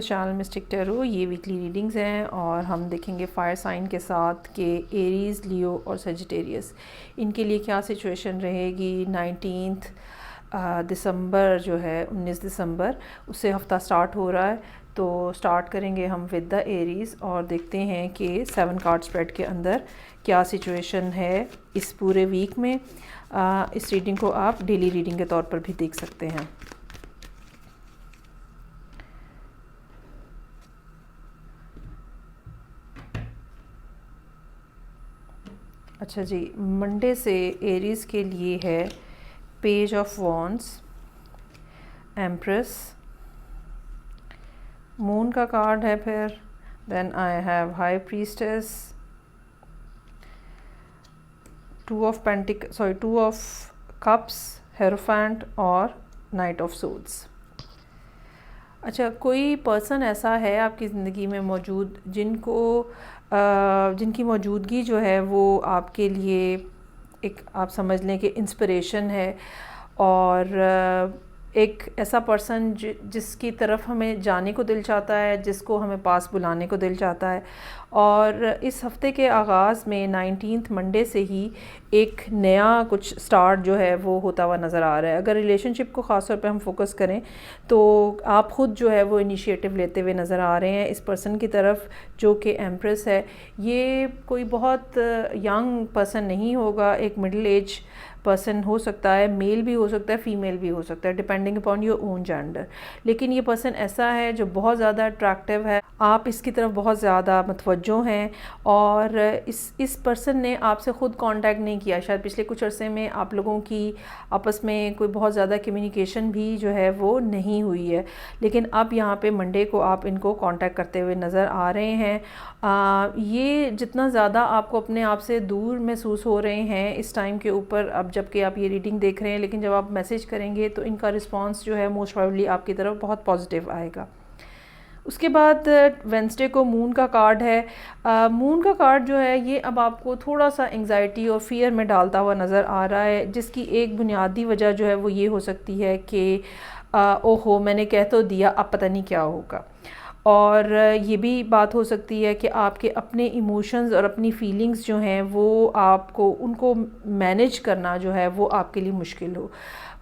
Channel mistake tarot. ये weekly readings हैं और हम देखेंगे फायर साइन के साथ कि एरीज़, लियो और सेजिटेरियस इनके लिए क्या सिचुएशन रहेगी। 19 दिसंबर जो है 19 दिसंबर उससे हफ़्ता स्टार्ट हो रहा है। तो स्टार्ट करेंगे हम विद द एरीज़ और देखते हैं कि 7 कार्ड स्प्रेड के अंदर क्या सिचुएशन है इस पूरे वीक में। इस रीडिंग को आप डेली रीडिंग के तौर पर भी देख सकते हैं। अच्छा जी, मंडे से एरीज़ के लिए है page of wands, empress, moon का कार्ड है, फिर then I have high priestess, two of cups, hierophant और नाइट ऑफ सोड्स। अच्छा, कोई पर्सन ऐसा है आपकी ज़िंदगी में मौजूद जिनकी मौजूदगी जो है वो आपके लिए एक आप समझ लें कि इंस्पिरेशन है, और एक ऐसा पर्सन जिसकी तरफ हमें जाने को दिल चाहता है, जिसको हमें पास बुलाने को दिल चाहता है। और इस हफ़्ते के आगाज़ में 19 मंडे से ही एक नया कुछ स्टार्ट जो है वो होता हुआ नज़र आ रहा है। अगर रिलेशनशिप को ख़ास तौर पे हम फोकस करें तो आप ख़ुद जो है वो इनिशिएटिव लेते हुए नज़र आ रहे हैं इस पर्सन की तरफ जो कि एम्प्रेस है। ये कोई बहुत यंग पर्सन नहीं होगा, एक मिडिल एज पर्सन हो सकता है, मेल भी हो सकता है, फीमेल भी हो सकता है, depending upon your own gender. लेकिन ये पर्सन ऐसा है जो बहुत ज़्यादा अट्रैक्टिव है, आप इसकी तरफ बहुत ज़्यादा मतवज्जो हैं, और इस पर्सन ने आपसे ख़ुद कांटेक्ट नहीं किया। शायद पिछले कुछ अरसे में आप लोगों की आपस में कोई बहुत ज़्यादा कम्युनिकेशन भी जो है वो नहीं हुई है, लेकिन अब यहाँ पे मंडे को आप इनको कांटेक्ट करते हुए नज़र आ रहे हैं। ये जितना ज़्यादा आपको अपने आप से दूर महसूस हो रहे हैं इस टाइम के ऊपर, अब जबकि आप ये रीडिंग देख रहे हैं, लेकिन जब आप मैसेज करेंगे तो इनका रिस्पांस जो है मोस्ट प्रोबेबली आपकी तरफ बहुत पॉजिटिव आएगा। उसके बाद वेंसडे को मून का कार्ड है। मून का कार्ड जो है ये अब आपको थोड़ा सा एंग्जाइटी और फियर में डालता हुआ नज़र आ रहा है, जिसकी एक बुनियादी वजह जो है वो ये हो सकती है कि ओहो मैंने कह तो दिया, अब पता नहीं क्या होगा। और ये भी बात हो सकती है कि आपके अपने इमोशंस और अपनी फीलिंग्स जो हैं वो आपको उनको मैनेज करना जो है वो आपके लिए मुश्किल हो।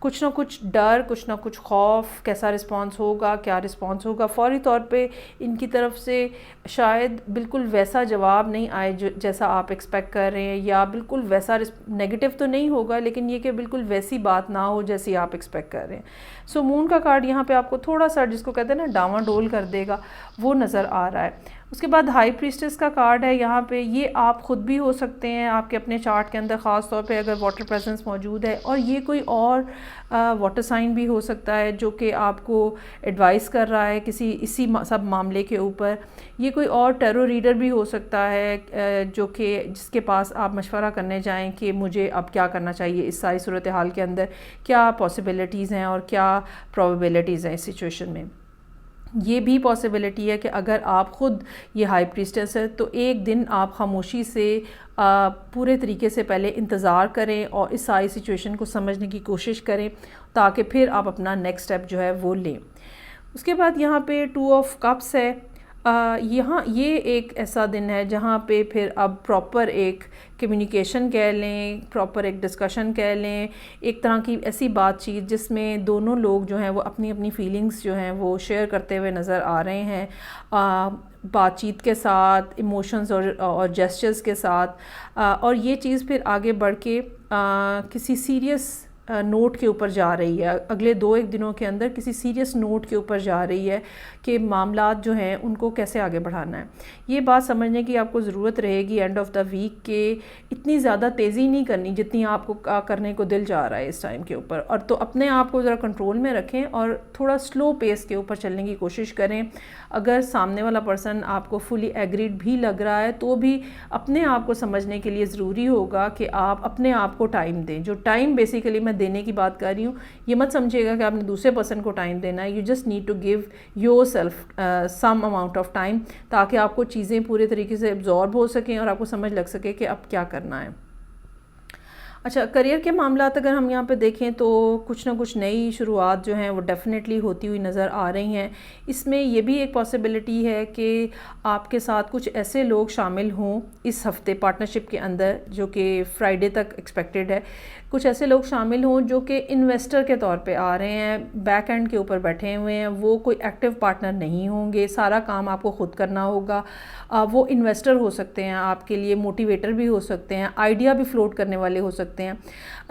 कुछ ना कुछ डर, कुछ ना कुछ खौफ, कैसा रिस्पांस होगा, क्या रिस्पांस होगा, फौरी तौर पे इनकी तरफ से शायद बिल्कुल वैसा जवाब नहीं आए जैसा आप एक्सपेक्ट कर रहे हैं, या बिल्कुल वैसा नेगेटिव तो नहीं होगा, लेकिन ये कि बिल्कुल वैसी बात ना हो जैसी आप एक्सपेक्ट कर रहे हैं। सो मून का कार्ड यहाँ पे आपको थोड़ा सा, जिसको कहते हैं ना, डावाडोल कर देगा, वो नज़र आ रहा है। उसके बाद हाई प्रीस्टेस का कार्ड है यहाँ पे। ये आप ख़ुद भी हो सकते हैं आपके अपने चार्ट के अंदर, ख़ास तौर पे अगर वाटर प्रेजेंस मौजूद है, और ये कोई और वाटर साइन भी हो सकता है जो कि आपको एडवाइस कर रहा है किसी इसी सब मामले के ऊपर। ये कोई और टैरो रीडर भी हो सकता है जो कि जिसके पास आप मशवरा करने जाएं कि मुझे अब क्या करना चाहिए इस सारी सूरत हाल के अंदर, क्या पॉसिबिलिटीज़ हैं और क्या प्रोबेबिलिटीज़ हैं इस सिचुएशन में। ये भी पॉसिबिलिटी है कि अगर आप ख़ुद ये हाई प्रीस्टेस है तो एक दिन आप खामोशी से पूरे तरीके से पहले इंतज़ार करें और इस सारी सिचुएशन को समझने की कोशिश करें, ताकि फिर आप अपना नेक्स्ट स्टेप जो है वो लें। उसके बाद यहाँ पे 2 ऑफ कप्स है। यहाँ ये एक ऐसा दिन है जहाँ पे फिर अब प्रॉपर एक कम्युनिकेशन कह लें, प्रॉपर एक डिस्कशन कह लें, एक तरह की ऐसी बातचीत जिसमें दोनों लोग जो हैं वो अपनी अपनी फीलिंग्स जो हैं वो शेयर करते हुए नज़र आ रहे हैं, बातचीत के साथ, इमोशंस और जेस्चर्स के साथ। और ये चीज़ फिर आगे बढ़ के किसी सीरियस नोट के ऊपर जा रही है, अगले 2-1 दिनों के अंदर किसी सीरियस नोट के ऊपर जा रही है कि मामलात जो हैं उनको कैसे आगे बढ़ाना है। ये बात समझने की आपको ज़रूरत रहेगी एंड ऑफ द वीक के इतनी ज़्यादा तेज़ी नहीं करनी जितनी आपको करने को दिल जा रहा है इस टाइम के ऊपर, और तो अपने आप को ज़रा कंट्रोल में रखें और थोड़ा स्लो पेस के ऊपर चलने की कोशिश करें। अगर सामने वाला पर्सन आपको फुली एग्रीड भी लग रहा है तो भी अपने आप को समझने के लिए ज़रूरी होगा कि आप अपने आप को टाइम दें। जो टाइम बेसिकली मैं देने की बात कर रही हूँ, ये मत समझिएगा कि आपने दूसरे पर्सन को टाइम देना है। You just need to give yourself some amount of time, ताकि आपको चीज़ें पूरे तरीके से एब्जॉर्ब हो सकें और आपको समझ लग सके कि अब क्या करना है। अच्छा, करियर के मामलात अगर हम यहाँ पे देखें तो कुछ ना कुछ नई शुरुआत जो हैं वो डेफ़िनेटली होती हुई नज़र आ रही हैं। इसमें ये भी एक पॉसिबिलिटी है कि आपके साथ कुछ ऐसे लोग शामिल हों इस हफ़्ते पार्टनरशिप के अंदर, जो कि फ्राइडे तक एक्सपेक्टेड है। कुछ ऐसे लोग शामिल हों जो कि इन्वेस्टर के तौर पे आ रहे हैं, बैक एंड के ऊपर बैठे हुए हैं, वो कोई एक्टिव पार्टनर नहीं होंगे, सारा काम आपको ख़ुद करना होगा। वो इन्वेस्टर हो सकते हैं, आपके लिए मोटिवेटर भी हो सकते हैं, आइडिया भी फ्लोट करने वाले हो सकते हैं।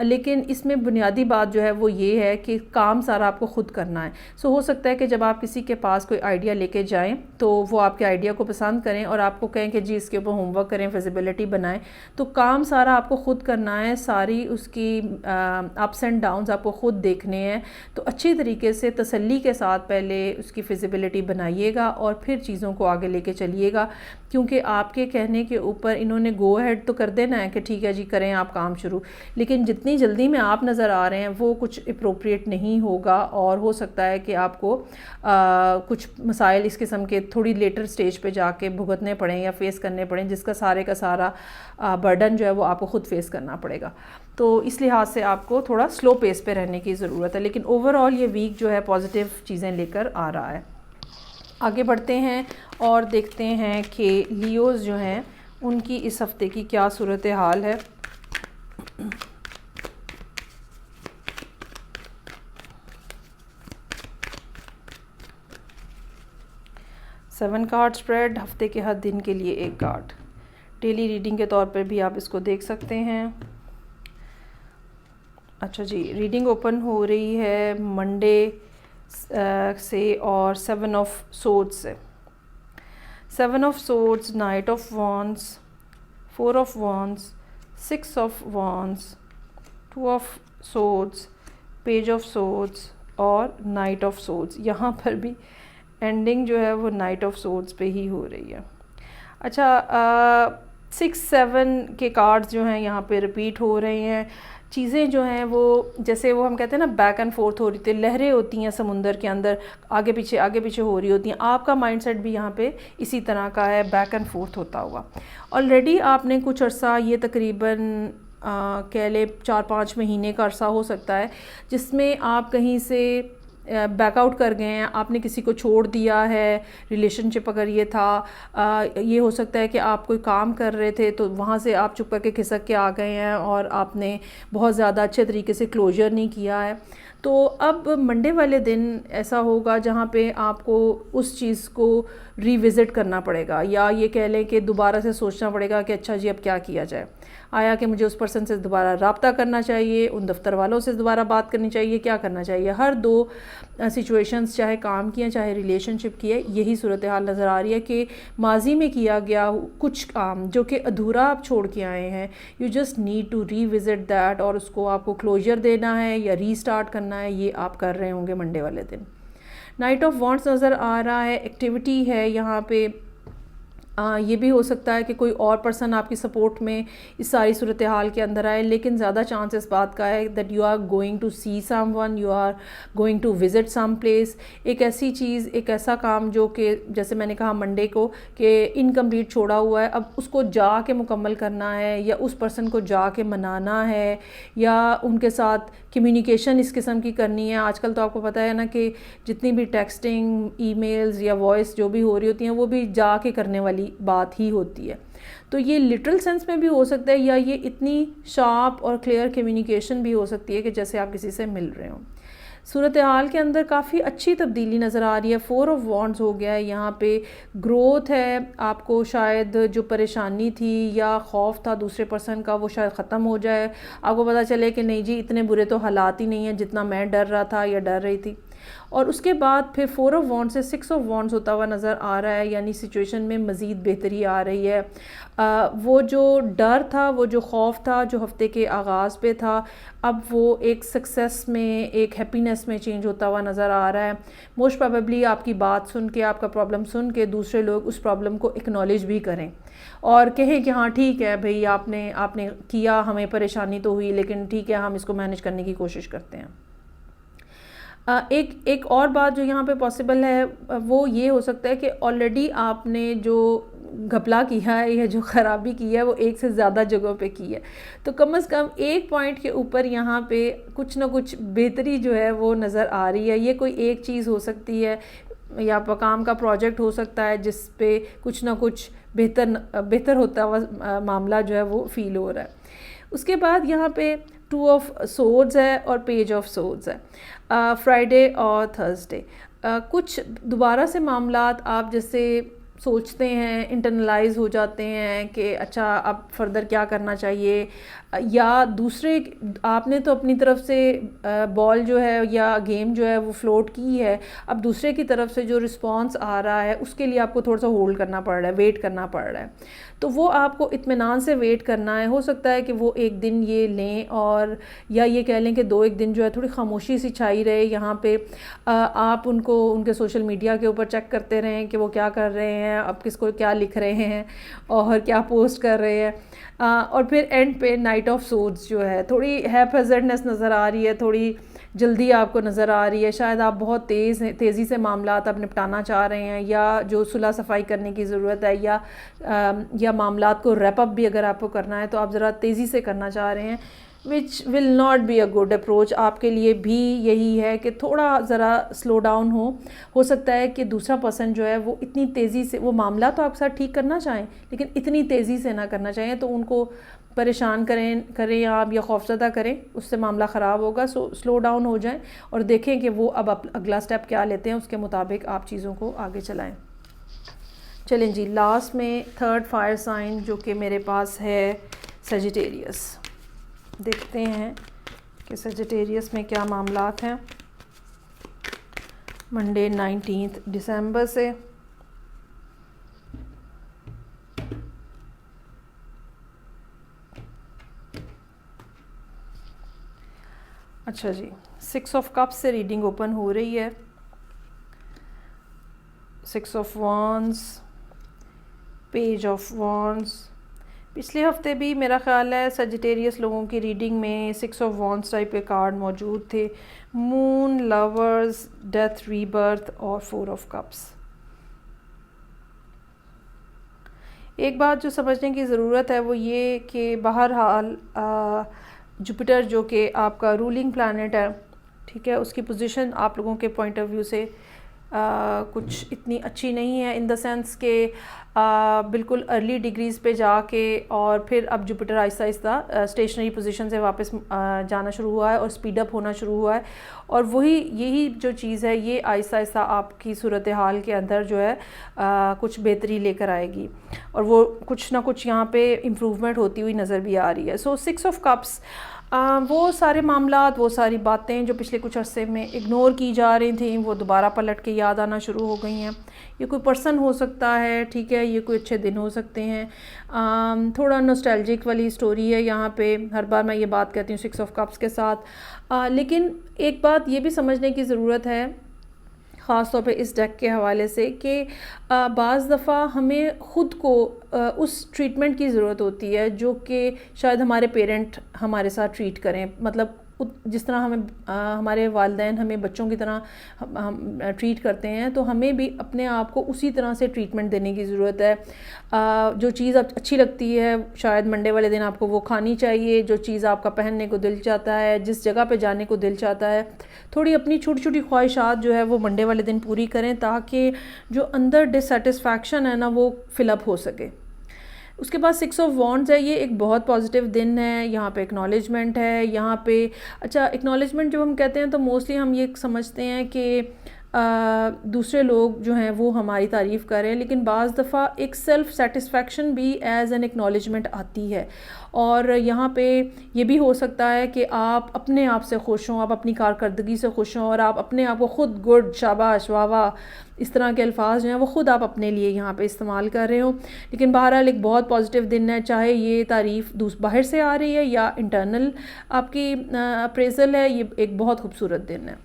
लेकिन इसमें बुनियादी बात जो है वो ये है कि काम सारा आपको ख़ुद करना है। सो हो सकता है कि जब आप किसी के पास कोई आइडिया लेके जाएं तो वो आपके आइडिया को पसंद करें और आपको कहें कि जी इसके ऊपर होमवर्क करें, फिजिबिलिटी बनाएं। तो काम सारा आपको ख़ुद करना है, सारी उसकी अप्स एंड डाउन्स आपको ख़ुद देखने हैं। तो अच्छी तरीके से तसल्ली के साथ पहले उसकी फिजिबिलिटी बनाइएगा और फिर चीज़ों को आगे लेके चलिएगा, क्योंकि आपके कहने के ऊपर इन्होंने गो अहेड तो कर देना है कि ठीक है जी करें आप काम शुरू, लेकिन जितनी जल्दी में आप नज़र आ रहे हैं वो कुछ अप्रोप्रिएट नहीं होगा और हो सकता है कि आपको कुछ मसाइल इस किस्म के थोड़ी लेटर स्टेज पे जाके भुगतने पड़ें या फेस करने पड़ें, जिसका सारे का सारा बर्डन जो है वो आपको ख़ुद फेस करना पड़ेगा। तो इस लिहाज से आपको थोड़ा स्लो पेस पे रहने की ज़रूरत है, लेकिन ओवरऑल ये वीक जो है पॉजिटिव चीज़ें लेकर आ रहा है। आगे बढ़ते हैं और देखते हैं कि लियोज़ जो हैं उनकी इस हफ़्ते की क्या सूरत हाल है। सेवन कार्ड स्प्रेड, हफ्ते के हर दिन के लिए एक कार्ड, डेली रीडिंग के तौर पर भी आप इसको देख सकते हैं। अच्छा जी, रीडिंग ओपन हो रही है मंडे से और 7 ऑफ सोर्ड्स से। 7 of swords, night of wands, 4 of wands, 6 of wands, 2 of swords, page of swords और नाइट ऑफ सोर्ड्स। यहाँ पर भी एंडिंग जो है वो नाइट ऑफ सोर्ड्स पे ही हो रही है। अच्छा, 6-7 के कार्ड्स जो हैं यहाँ पे रिपीट हो रहे हैं। चीज़ें जो हैं वो जैसे वो हम कहते हैं ना बैक एंड फोर्थ हो रही थी, लहरें होती हैं समुंदर के अंदर, आगे पीछे हो रही होती हैं। आपका माइंडसेट भी यहाँ पे इसी तरह का है, बैक एंड फोर्थ होता हुआ। ऑलरेडी आपने कुछ अर्सा, ये तकरीबन कह ले 4-5 महीने का अरसा हो सकता है, जिसमें आप कहीं से बैकआउट कर गए हैं, आपने किसी को छोड़ दिया है। रिलेशनशिप अगर ये था, ये हो सकता है कि आप कोई काम कर रहे थे तो वहाँ से आप चुप करके खिसक के आ गए हैं और आपने बहुत ज़्यादा अच्छे तरीके से क्लोजर नहीं किया है। तो अब मंडे वाले दिन ऐसा होगा जहाँ पे आपको उस चीज़ को रिविज़िट करना पड़ेगा, या ये कह लें कि दोबारा से सोचना पड़ेगा कि अच्छा जी अब क्या किया जाए। आया कि मुझे उस पर्सन से दोबारा रब्ता करना चाहिए, उन दफ्तर वालों से दोबारा बात करनी चाहिए, क्या करना चाहिए। हर दो सिचुएशंस, चाहे काम की हैं चाहे रिलेशनशिप की है, यही सूरत हाल नज़र आ रही है कि माजी में किया गया कुछ काम जो कि अधूरा आप छोड़ के आए हैं, you just need to revisit that और उसको आपको क्लोजर देना है या रीस्टार्ट करना है। ये आप कर रहे होंगे मंडे वाले दिन। नाइट ऑफ वॉन्ड्स नज़र आ रहा है, एक्टिविटी है यहाँ पे। ये भी हो सकता है कि कोई और पर्सन आपकी सपोर्ट में इस सारी सूरत हाल के अंदर आए, लेकिन ज़्यादा चांस इस बात का है that you are going to see someone, you are going to visit some place. एक ऐसी चीज़, एक ऐसा काम जो कि जैसे मैंने कहा मंडे को कि इनकम्प्लीट छोड़ा हुआ है, अब उसको जा के मुकम्मल करना है, या उस पर्सन को जा के मनाना है, या उनके साथ कम्युनिकेशन इस किस्म की करनी है। आजकल तो आपको पता है ना कि जितनी भी टेक्सटिंग, ईमेल्स या वॉइस जो भी हो रही होती हैं वो भी जा के करने वाली बात ही होती है। तो ये लिटरल सेंस में भी हो सकता है, या ये इतनी शार्प और क्लियर कम्युनिकेशन भी हो सकती है कि जैसे आप किसी से मिल रहे हो। सूरत हाल के अंदर काफ़ी अच्छी तब्दीली नज़र आ रही है। 4 ऑफ वॉन्ड्स हो गया है यहाँ पे, ग्रोथ है। आपको शायद जो परेशानी थी या खौफ था दूसरे पर्सन का वो शायद ख़त्म हो जाए, आपको पता चले कि नहीं जी इतने बुरे तो हालात ही नहीं हैं जितना मैं डर रहा था या डर रही थी। और उसके बाद फिर 4 ऑफ वॉन्ड्स से 6 ऑफ वॉन्ड्स होता हुआ नज़र आ रहा है, यानी सिचुएशन में मज़ीद बेहतरी आ रही है। वो जो डर था, वो जो खौफ था जो हफ्ते के आगाज़ पे था, अब वो एक सक्सेस में, एक हैप्पीनेस में चेंज होता हुआ नज़र आ रहा है। मोस्ट प्रोबेबली आपकी बात सुन के, आपका प्रॉब्लम सुन के दूसरे लोग उस प्रॉब्लम को एक्नॉलेज भी करें और कहें कि हाँ ठीक है भाई, आपने किया, हमें परेशानी तो हुई लेकिन ठीक है हम इसको मैनेज करने की कोशिश करते हैं। एक और बात जो यहाँ पे पॉसिबल है वो ये हो सकता है कि ऑलरेडी आपने जो घपला किया है या जो ख़राबी की है वो एक से ज़्यादा जगहों पे की है। तो कम से कम एक पॉइंट के ऊपर यहाँ पे कुछ ना कुछ बेहतरी जो है वो नज़र आ रही है। ये कोई एक चीज़ हो सकती है या काम का प्रोजेक्ट हो सकता है जिस पे कुछ ना कुछ बेहतर होता हुआ मामला जो है वो फ़ील हो रहा है। उसके बाद यहाँ पे 2 ऑफ सोर्ड्स है और पेज ऑफ सोर्ड्स है। फ्राइडे और थर्सडे कुछ दोबारा से मामलात आप जैसे सोचते हैं, इंटरनलाइज हो जाते हैं कि अच्छा अब फर्दर क्या करना चाहिए, या दूसरे आपने तो अपनी तरफ से बॉल जो है या गेम जो है वो फ्लोट की है, अब दूसरे की तरफ से जो रिस्पांस आ रहा है उसके लिए आपको थोड़ा सा होल्ड करना पड़ रहा है, वेट करना पड़ रहा है। तो वो आपको इत्मीनान से वेट करना है। हो सकता है कि वो एक दिन ये लें, और या ये कह लें कि 2-1 दिन जो है थोड़ी खामोशी सी छाई रहे यहाँ पे। आप उनको उनके सोशल मीडिया के ऊपर चेक करते रहें कि वो क्या कर रहे हैं, अब किसको क्या लिख रहे हैं और क्या पोस्ट कर रहे हैं। और फिर एंड पे नाइट ऑफ सोर्ड्स जो है, थोड़ी हैफेजर्डनेस नज़र आ रही है, थोड़ी जल्दी आपको नज़र आ रही है। शायद आप बहुत तेज़ी से मामलात आप निपटाना चाह रहे हैं, या जो सुलह सफाई करने की ज़रूरत है, या मामलात को रैप अप भी अगर आपको करना है तो आप ज़रा तेज़ी से करना चाह रहे हैं, which will not be a good approach. आपके लिए भी यही है कि थोड़ा ज़रा स्लो डाउन हो सकता है कि दूसरा पर्सन जो है वो इतनी तेज़ी से वो मामला तो आपके साथ ठीक करना चाहें लेकिन इतनी तेज़ी से ना करना चाहें, तो उनको परेशान करें आप या खौफज़दा करें, उससे मामला ख़राब होगा। सो स्लो डाउन हो जाएं और देखें कि वो अब अगला स्टेप क्या लेते हैं, उसके मुताबिक आप चीज़ों को आगे चलाएं। चलें जी, लास्ट में थर्ड फायर साइन जो कि मेरे पास है सजिटेरियस। देखते हैं कि सजिटेरियस में क्या मामलात हैं मंडे 19 दिसंबर से। अच्छा जी, 6 ऑफ कप्स से रीडिंग ओपन हो रही है। 6 of wands, page of wands. पिछले हफ्ते भी मेरा ख्याल है सजिटेरियस लोगों की रीडिंग में 6 ऑफ वॉन्ड्स टाइप के कार्ड मौजूद थे। मून, लवर्स, डेथ, रीबर्थ और 4 ऑफ कप्स। एक बात जो समझने की ज़रूरत है वो ये कि बहरहाल जुपिटर जो कि आपका रूलिंग प्लैनेट है, ठीक है, उसकी पोजीशन आप लोगों के पॉइंट ऑफ व्यू से कुछ इतनी अच्छी नहीं है, इन द सेंस के बिल्कुल अर्ली डिग्रीज़ पे जाके और फिर अब Jupiter Aahista Aahista stationery position से वापस जाना शुरू हुआ है और स्पीड अप होना शुरू हुआ है। और यही जो चीज़ है ये आहिस्ता आहिस्ता आपकी सूरत हाल के अंदर जो है कुछ बेहतरी लेकर आएगी, और वो कुछ ना कुछ यहाँ पे इम्प्रूवमेंट होती हुई नज़र भी आ रही है। सो 6 ऑफ कप्स, वो सारे मामलात, वो सारी बातें जो पिछले कुछ अरसे में इग्नोर की जा रही थी वो दोबारा पलट के याद आना शुरू हो गई हैं। ये कोई पर्सन हो सकता है, ठीक है, ये कोई अच्छे दिन हो सकते हैं। थोड़ा नॉस्टैल्जिक वाली स्टोरी है यहाँ पे, हर बार मैं ये बात कहती हूँ 6 ऑफ कप्स के साथ। लेकिन एक बात ये भी समझने की ज़रूरत है ख़ास तौर पे इस डेक के हवाले से कि बाज़ दफ़ा हमें ख़ुद को उस ट्रीटमेंट की ज़रूरत होती है जो कि शायद हमारे पेरेंट हमारे साथ ट्रीट करें। मतलब जिस तरह हमें हमारे वालिदैन हमें बच्चों की तरह हम ट्रीट करते हैं, तो हमें भी अपने आप को उसी तरह से ट्रीटमेंट देने की ज़रूरत है। जो चीज़ अच्छी लगती है शायद मंडे वाले दिन आपको वो खानी चाहिए, जो चीज़ आपका पहनने को दिल चाहता है, जिस जगह पे जाने को दिल चाहता है, थोड़ी अपनी छोटी छोटी ख्वाहिशात जो है वो मंडे वाले दिन पूरी करें ताकि जो अंदर डिससेटिस्फैक्शन है ना वो फिलअप हो सके। उसके बाद 6 ऑफ वॉन्ड्स है, ये एक बहुत पॉजिटिव दिन है। यहाँ पे एक्नॉलेजमेंट है, यहाँ पे अच्छा एक्नॉलेजमेंट जब हम कहते हैं तो मोस्टली हम ये समझते हैं कि दूसरे लोग जो हैं वो हमारी तारीफ़ कर रहे हैं, लेकिन बाज़ दफ़ा एक सेल्फ़ सेटिस्फेक्शन भी एज़ एन एक्नॉलेजमेंट आती है। और यहाँ पे ये भी हो सकता है कि आप अपने आप से खुश हों, आप अपनी कारकर्दगी से खुश हों और आप अपने आप को ख़ुद गुड, शाबाश, वाह वाह, इस तरह के अल्फाज जो हैं वो ख़ुद आप अपने लिए यहाँ पे इस्तेमाल कर रहे हो। लेकिन बहरहाल एक बहुत पॉजिटिव दिन है, चाहे ये तारीफ़ बाहर से आ रही है या इंटरनल आपकी अप्रेज़ल है, ये एक बहुत खूबसूरत दिन है।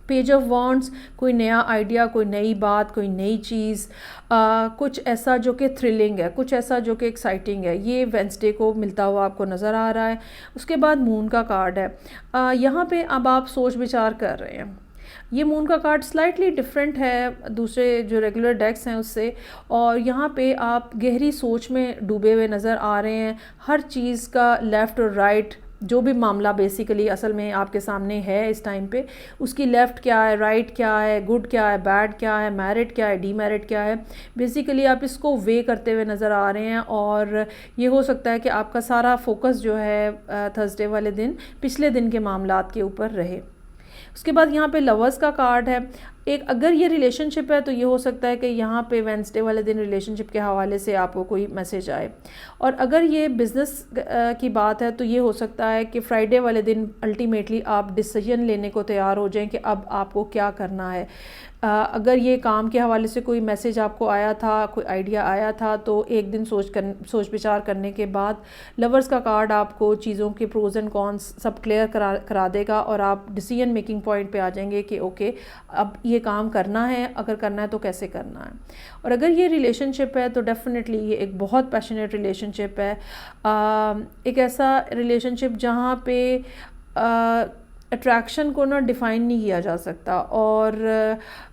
पेज ऑफ वॉन्ड्स, कोई नया आइडिया, कोई नई बात, कोई नई चीज़, कुछ ऐसा जो कि थ्रिलिंग है, कुछ ऐसा जो कि एक्साइटिंग है, ये वेंसडे को मिलता हुआ आपको नज़र आ रहा है। उसके बाद मून का कार्ड है। यहाँ पे अब आप सोच विचार कर रहे हैं। ये मून का कार्ड स्लाइटली डिफरेंट है दूसरे जो रेगुलर डेक्स हैं उससे, और यहाँ पे आप गहरी सोच में डूबे हुए नज़र आ रहे हैं। हर चीज़ का लेफ़्ट और राइट, जो भी मामला बेसिकली असल में आपके सामने है इस टाइम पे, उसकी लेफ़्ट क्या है, राइट क्या है, गुड क्या है, बैड क्या है, मेरिट क्या है, डीमेरिट क्या है, बेसिकली आप इसको वे करते हुए नज़र आ रहे हैं। और ये हो सकता है कि आपका सारा फोकस जो है थर्सडे वाले दिन पिछले दिन के मामलात के ऊपर रहे। उसके बाद यहाँ पे लवर्स का कार्ड है। एक अगर ये रिलेशनशिप है तो ये हो सकता है कि यहाँ पे वेंसडे वाले दिन रिलेशनशिप के हवाले से आपको कोई मैसेज आए, और अगर ये बिज़नेस की बात है तो ये हो सकता है कि फ्राइडे वाले दिन अल्टीमेटली आप डिसीजन लेने को तैयार हो जाएं कि अब आपको क्या करना है। अगर ये काम के हवाले से कोई मैसेज आपको आया था, कोई आइडिया आया था, तो एक दिन सोच विचार करने के बाद लवर्स का कार्ड आपको चीज़ों के प्रोज एंड कॉन्स सब क्लियर करा देगा, और आप डिसीजन मेकिंग पॉइंट पे आ जाएंगे कि ओके अब ये काम करना है, अगर करना है तो कैसे करना है। और अगर ये रिलेशनशिप है तो डेफिनेटली ये एक बहुत पैशनेट रिलेशनशिप है, एक ऐसा रिलेशनशिप जहाँ पे अट्रैक्शन को ना डिफ़ाइन नहीं किया जा सकता, और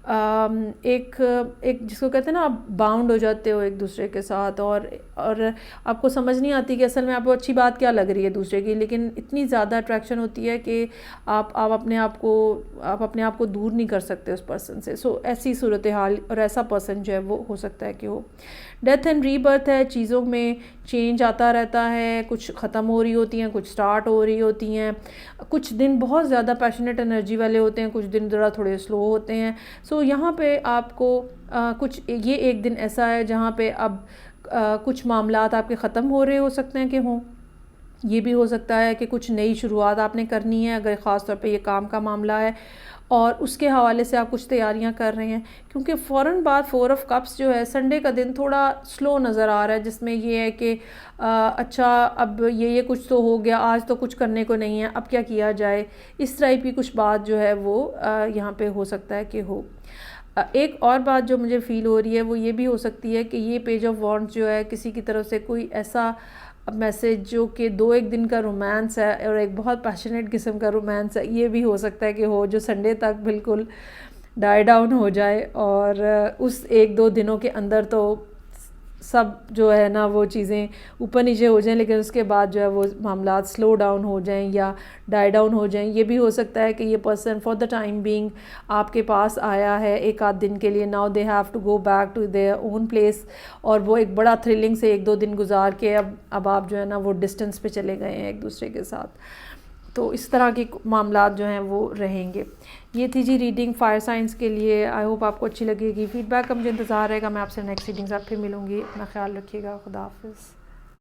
एक जिसको कहते हैं ना, आप बाउंड हो जाते हो एक दूसरे के साथ, और आपको समझ नहीं आती कि असल में आपको अच्छी बात क्या लग रही है दूसरे की, लेकिन इतनी ज़्यादा अट्रैक्शन होती है कि आप अपने आप को दूर नहीं कर सकते उस पर्सन से। सो ऐसी सूरत हाल और ऐसा पर्सन जो है वो हो सकता है कि हो। डेथ एंड रीबर्थ है, चीज़ों में चेंज आता रहता है, कुछ ख़त्म हो रही होती हैं, कुछ स्टार्ट हो रही होती हैं, कुछ दिन बहुत ज़्यादा पैशनेट एनर्जी वाले होते हैं, कुछ दिन ज़रा थोड़े स्लो होते हैं। सो यहाँ पे आपको कुछ ये एक दिन ऐसा है जहाँ पे अब कुछ मामलात आपके ख़त्म हो रहे हो सकते हैं कि हों, ये भी हो सकता है कि कुछ नई शुरुआत आपने करनी है, अगर ख़ास तौर पे ये काम का मामला है और उसके हवाले से आप कुछ तैयारियां कर रहे हैं, क्योंकि फ़ौरन बाद 4 ऑफ कप्स जो है संडे का दिन थोड़ा स्लो नज़र आ रहा है, जिसमें ये है कि अच्छा अब ये कुछ तो हो गया, आज तो कुछ करने को नहीं है, अब क्या किया जाए, इस तरह की कुछ बात जो है वो यहाँ पे हो सकता है कि हो। एक और बात जो मुझे फ़ील हो रही है वो ये भी हो सकती है कि ये पेज ऑफ वॉन्ड्स जो है किसी की तरफ से कोई ऐसा मैसेज जो कि 2-1 दिन का रोमांस है और एक बहुत पैशनेट किस्म का रोमांस है, ये भी हो सकता है कि हो, जो संडे तक बिल्कुल डाई डाउन हो जाए, और उस 1-2 दिनों के अंदर तो सब जो है ना वो चीज़ें ऊपर नीचे हो जाएं, लेकिन उसके बाद जो है वो मामलात स्लो डाउन हो जाएं या डाई डाउन हो जाएं। ये भी हो सकता है कि ये person for the time being आपके पास आया है एक आध दिन के लिए, now they have to go back to their own place, और वो एक बड़ा थ्रिलिंग से 1-2 दिन गुजार के अब आप जो है ना वो डिस्टेंस पे चले गए हैं एक दूसरे के साथ। तो इस तरह के मामलात जो हैं वो रहेंगे। ये थी जी रीडिंग फायर साइंस के लिए। आई होप आपको अच्छी लगेगी। फीडबैक का मुझे इंतज़ार रहेगा। मैं आपसे नेक्स्ट रीडिंग से फिर मिलूँगी। अपना ख्याल रखिएगा। खुदा हाफिज़।